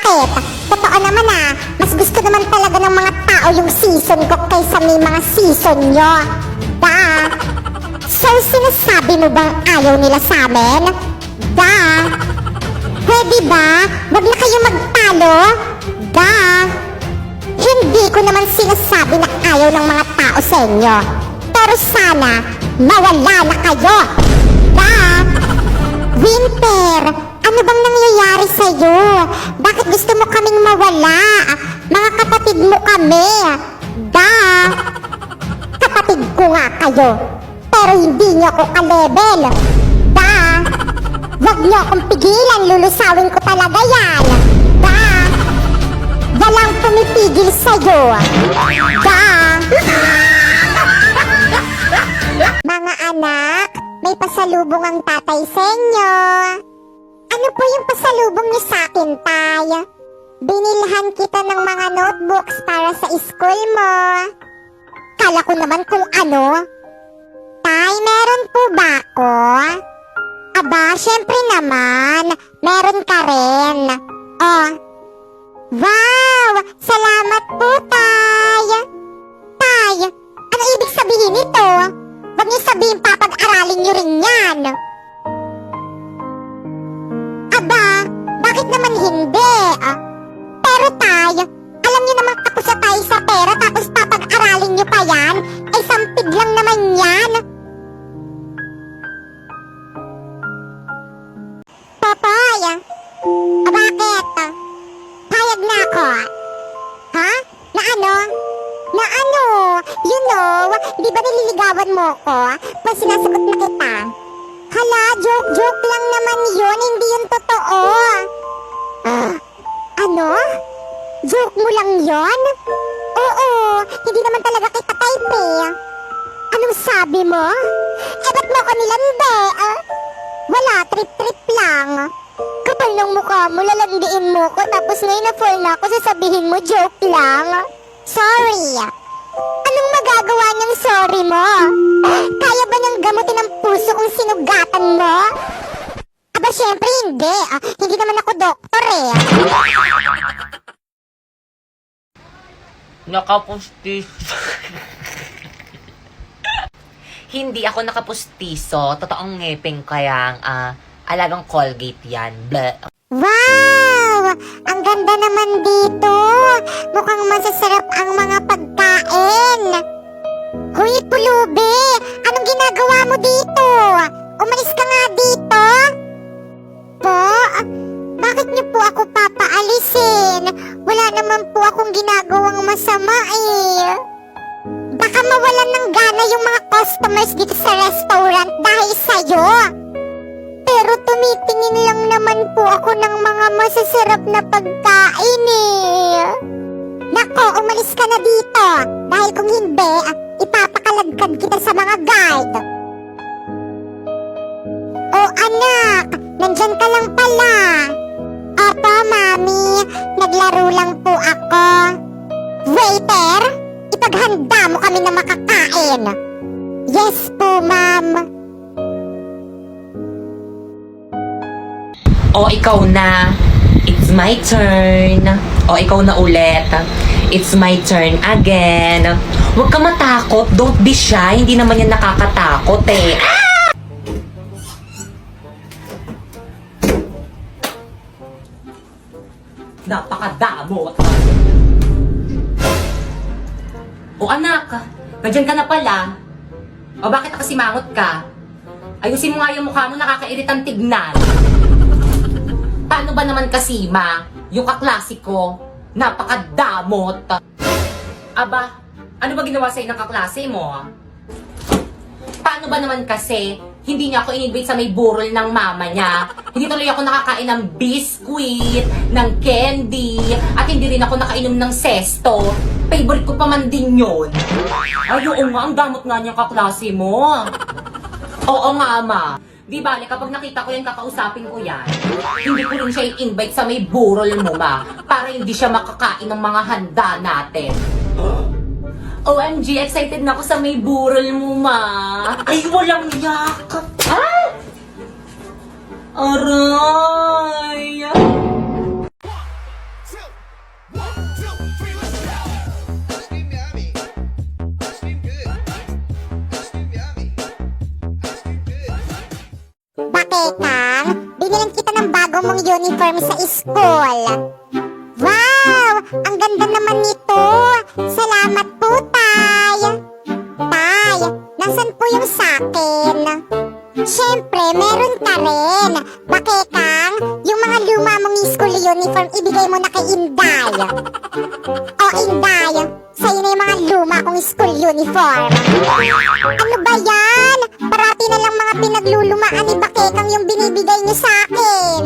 Bakit? Totoo naman mas gusto naman talaga ng mga tao yung season ko kaysa may mga season nyo. So sinasabi mo bang ayaw nila sa amin? Pwede ba? Wag na kayo magtalo? Hindi ko naman sinasabi na ayaw ng mga tao sa inyo. Pero sana, mawala na kayo. Winter, ano bang nangyayari sa'yo? Bakit gusto mo kaming mawala? Mga kapatid mo kami. Kapatid ko nga kayo. Pero hindi niyo ako ka-level. Wag niyo akong pigilan, lulusawin ko talaga yan. Walang pumipigil sa'yo. Mga anak, may pasalubong ang tatay sa inyo. Ano po yung pasalubong niyo sa akin, tay? Binilhan kita ng mga notebooks para sa school mo. Kala ko naman kung ano. Tay, meron po ba ako? Aba, syempre naman. Meron ka rin. Oh. Wow! Salamat po, tay! Tay, ano ibig sabihin nito? Huwag niyo sabihin papag-aralin niyo rin yan. Aba, bakit naman hindi? Pero tay, alam niyo naman tapos na tayo sa pera tapos papag-aralin niyo pa yan? Ay sampid lang naman yan. Papay, bakit? Payag na ako. Ha? Na ano? Na ano? You know, di ba nililigawan mo ko? Pag sinasagot na kita. Hala, joke lang naman yun, hindi yun totoo. Ano? Joke mo lang yun? Oo, hindi naman talaga kita type eh. Anong sabi mo? Ba't mo ko nilandi? Wala, trip lang. Kapal ng mukha mo, lalandiin mo ko, tapos ngayon na-fall na ako, sasabihin mo, joke lang. Sorry. Anong magagawa niyang sorry mo? Kaya ba niyang gamutin ang puso kung sinugatan mo? Aba, syempre hindi. Hindi naman ako doktor eh. Nakapustiso. Hindi ako nakapustiso. Totoong ngepeng kayang alagang Colgate yan. Bleh. Wow! Ang ganda naman dito. Mukhang masasarap ang mga pagkain. Hoy, Pulubi! Anong ginagawa mo dito? Umalis ka nga dito. Po? Bakit niyo po ako papaalisin? Wala naman po akong ginagawang masama eh. Baka mawalan ng gana yung mga customers dito sa restaurant dahil sa'yo. Pero tumitingin lang naman po ako ng mga masasarap na pagkain eh. Nako, umalis ka na dito. Dahil kung hindi, ipapakaladkad kita sa mga guard. Oh anak, nandyan ka lang pala. Opo, mami. Naglaro lang po ako. Waiter, ipaghanda mo kami na makakain. Yes po, ma'am. O, ikaw na. It's my turn. O, ikaw na ulit. It's my turn again. Huwag ka matakot. Don't be shy. Hindi naman yan nakakatakot eh. Napakadamot. O anak, nandiyan ka na pala. O bakit nakasimangot ka? Ayusin mo nga yung mukha mo, nakakairitang tignan. Paano ba naman kasi, ma? Yung kaklasiko, napakadamot. Aba, ano ba ginawa sa'yo ng kaklase mo? Paano ba naman kasi, hindi niya ako in-invite sa may burol ng mama niya. Hindi tuloy ako nakakain ng biscuit, ng candy, at hindi rin ako nakainom ng sesto. Favorite ko pa man din yun. Ay, oo nga, ang damot nga niyang kaklase mo. Oo nga, ama. Di bale, kapag nakita ko yan, kakausapin ko yan. Hindi ko rin siya i-invite sa may burol mo, ma. Para hindi siya makakain ng mga handa natin. OMG, excited na ako sa may burol mo, ma. Ay, walang yakap. Ah! Aray! uniform sa school. Wow! Ang ganda naman nito! Salamat po, Tay! Tay, nasan po yung sakin? Siyempre, meron ka rin. Bakekang, yung mga luma mong school uniform, ibigay mo na kay Inday. O Inday, sa'yo na yung mga luma kong school uniform. Ano ba yan? Parati na lang mga pinaglulumaan ni Bakekang yung binibigay niya sa akin.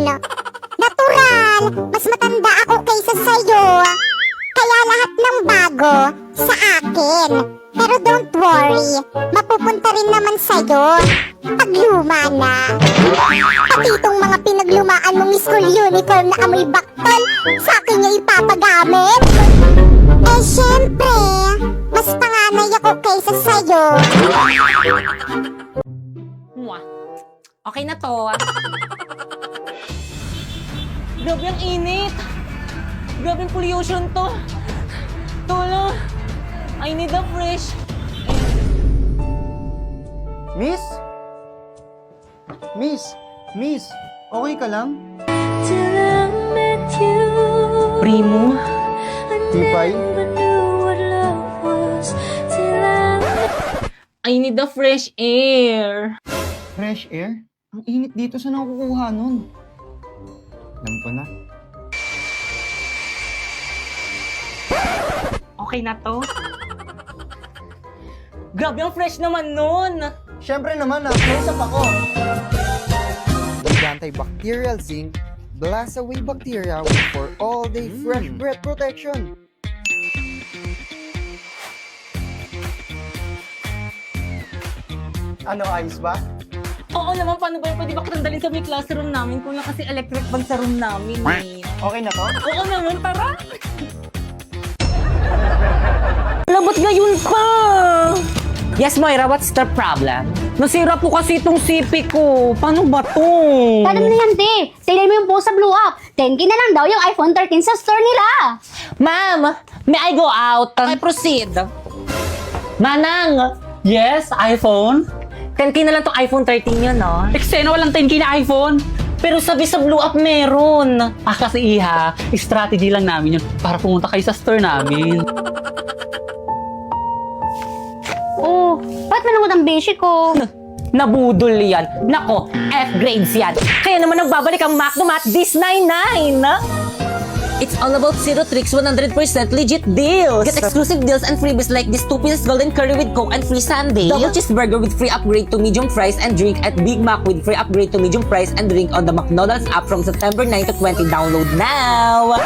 Natural, mas matanda ako kaysa sa'yo. Kaya lahat ng bago sa akin. Pero don't worry, mapupunta rin naman sa'yo pag luma na. Pati itong mga pinaglumaan mong school uniform na amoy baktol, sa akin niya ipapagamit. Eh syempre, mas panganay ako kaysa sa'yo. Mwah. Okay na to. Grabe ang init! Grabe ang pollution to! Tulong! I need a fresh air. Miss? Miss? Miss? Okay ka lang? Primo? Tipay? I need a fresh air. Fresh air? Ang init dito, saan ako kukuha nun? Alam ko na. Okay na to? Grabe ang fresh naman nun! Siyempre naman, close up ako. With antibacterial zinc, blast away bacteria for all-day fresh breath protection. Ano, ayos ba? Oo naman, paano ba yun? Pwede ba kitang sa may classroom namin? Kung kasi electric ban sa room namin eh. Okay na to? Oo naman, tara! Labot ngayon pa! Yes, Moira, what's the problem? Nasira po kasi itong CP ko. Paano ba to? Paano na yan, te? Tignan mo yung post sa Blue Up. 10K na lang daw yung iPhone 13 sa store nila. Ma'am, may I go out? Okay, proceed. Manang! Yes, iPhone. 10K na lang tong iPhone 13 yun, no? Eksena walang 10K na iPhone. Pero sabi sa Blue Up meron. Kasi iha, strategy lang namin yun para pumunta kayo sa store namin. Oh, ba't manunod ang beshi ko? Nabudol yan. Nako, F-grades yan. Kaya naman nagbabalik ang McDomat this 99. It's all about zero tricks, 100% legit deals. Get exclusive deals and freebies like this 2 pieces golden curry with Coke and free sundae. Double cheeseburger with free upgrade to medium fries and drink at Big Mac with free upgrade to medium fries and drink on the McDonald's app from September 9 to 20. Download now!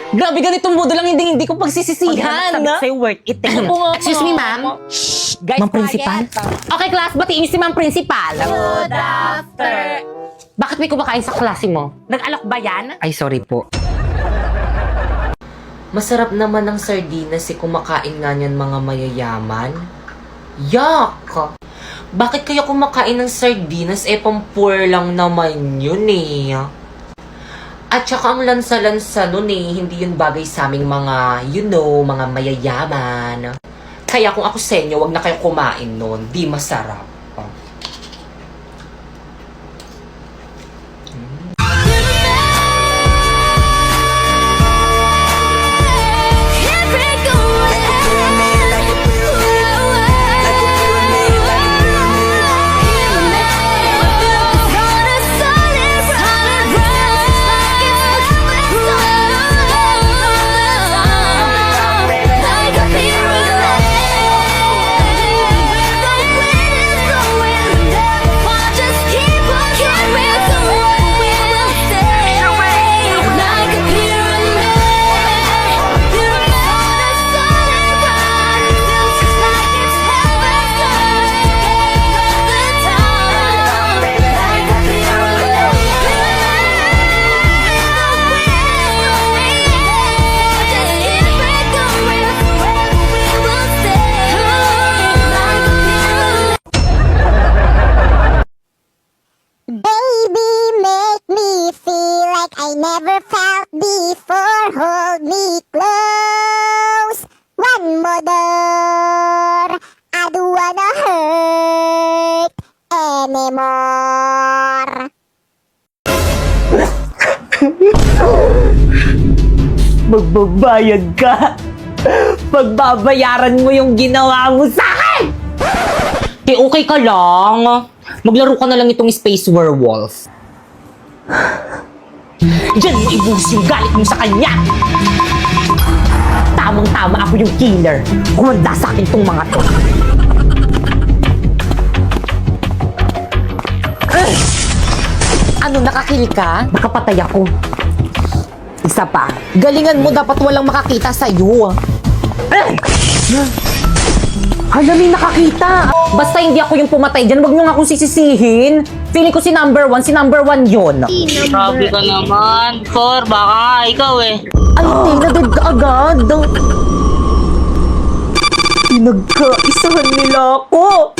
Grabe ganitong modo lang hindi ko pagsisisihan. Sabi ko sa'yo, worth it. Excuse me, ma'am. Guys, Ma'am Principal? Okay, class, batiin niyo si Ma'am Principal. Good after. Bakit may kumakain sa klase mo? Nag-alok ba yan? Ay, sorry po. Masarap naman ng sardinas si kumakain nga niyan mga mayayaman. Yak! Bakit kaya kumakain ng sardinas? Pang-poor lang naman yun eh. At saka ang lansa-lansa nun eh, hindi yun bagay sa aming mga, mga mayayaman. Kaya kung ako sa inyo, wag na kayo kumain nun. Di masarap. Baby, make me feel like I never felt before. Hold me close. One more. I don't wanna hurt anymore. Magbabayad ka. Pagbabayaran mo yung ginawa mo sa akin! Okay ka lang. Maglaro ka na lang itong Space Werewolf. Diyan mo ibuhos yung galit mo sa kanya! Tamang-tama ako yung killer. Kumanda sa akin tong mga to. Ano, nakakil ka? Nakapatay ako. Isa pa. Galingan mo, dapat walang makakita sa'yo. Hala, may nakakita. Basta hindi ako yung pumatay dyan, wag nyo nga akong sisisihin. Feeling ko si number one yun. Grabe ka naman. Thor, baka nga ikaw eh. Ay, hindi, na-dead ka agad. Pinagkaisahan nila ako.